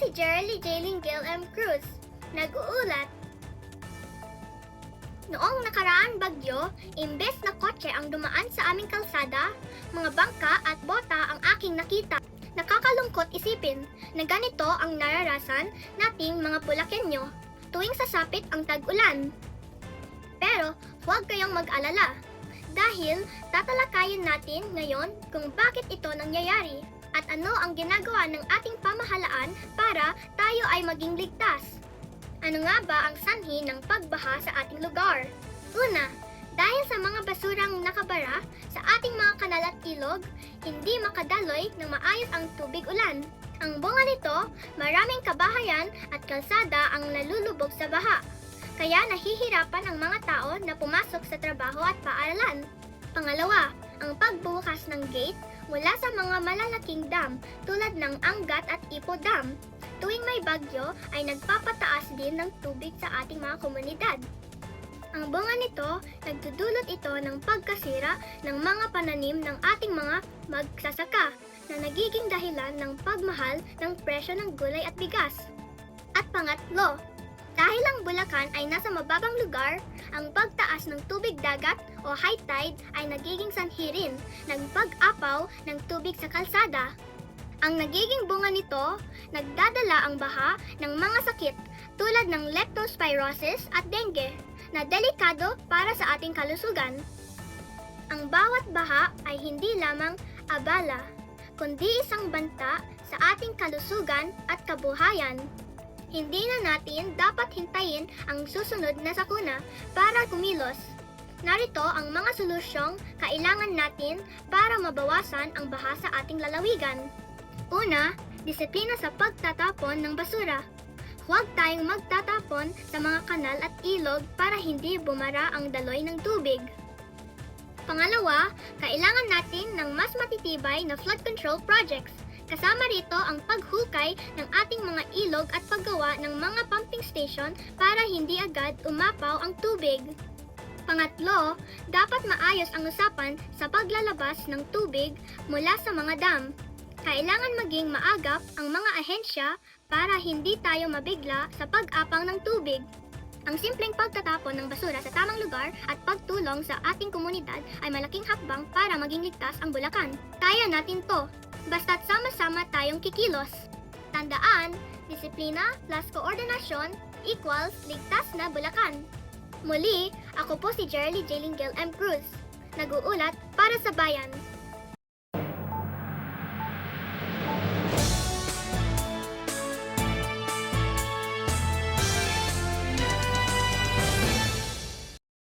si Jerly Jaylin Gil M. Cruz, nag-uulat. Noong nakaraan bagyo, imbes na kotse ang dumaan sa aming kalsada, mga bangka at bota ang aking nakita. Nakakalungkot isipin na ganito ang nararasan nating mga Bulakenyo tuwing sasapit ang tag-ulan. Pero huwag kayong mag-alala dahil tatalakayin natin ngayon kung bakit ito nangyayari at ano ang ginagawa ng ating pamahalaan para tayo ay maging ligtas. Ano nga ba ang sanhi ng pagbaha sa ating lugar? Una, dahil sa mga basurang nakabara sa ating mga kanal at ilog, hindi makadaloy ng maayos ang tubig ulan. Ang bunga nito, maraming kabahayan at kalsada ang nalulubog sa baha. Kaya nahihirapan ang mga tao na pumasok sa trabaho at paaralan. Pangalawa, ang pagbubukas ng gate mula sa mga malalaking dam tulad ng Angat at Ipo Dam. Tuwing may bagyo ay nagpapataas din ng tubig sa ating mga komunidad. Ang bunga nito, nagdudulot ito ng pagkasira ng mga pananim ng ating mga magsasaka na nagiging dahilan ng pagmahal ng presyo ng gulay at bigas. At pangatlo, dahil ang Bulacan ay nasa mababang lugar, ang pagtaas ng tubig dagat o high tide ay nagiging sanhi rin ng pag-apaw ng tubig sa kalsada. Ang nagiging bunga nito, nagdadala ang baha ng mga sakit tulad ng leptospirosis at dengue na delikado para sa ating kalusugan. Ang bawat baha ay hindi lamang abala, kundi isang banta sa ating kalusugan at kabuhayan. Hindi na natin dapat hintayin ang susunod na sakuna para kumilos. Narito ang mga solusyong kailangan natin para mabawasan ang baha sa ating lalawigan. Una, disiplina sa pagtatapon ng basura. Huwag tayong magtatapon sa mga kanal at ilog para hindi bumara ang daloy ng tubig. Pangalawa, kailangan natin ng mas matitibay na flood control projects. Kasama rito ang paghukay ng ating mga ilog at paggawa ng mga pumping station para hindi agad umapaw ang tubig. Pangatlo, dapat maayos ang usapan sa paglalabas ng tubig mula sa mga dam. Kailangan maging maagap ang mga ahensya para hindi tayo mabigla sa pag-apang ng tubig. Ang simpleng pagtatapon ng basura sa tamang lugar at pagtulong sa ating komunidad ay malaking hakbang para maging ligtas ang Bulacan. Kaya natin to, basta't sama-sama tayong kikilos. Tandaan, disiplina plus koordinasyon equals ligtas na Bulacan. Muli, ako po si Jerly Jaylin Gil M. Cruz, nag-uulat para sa bayan.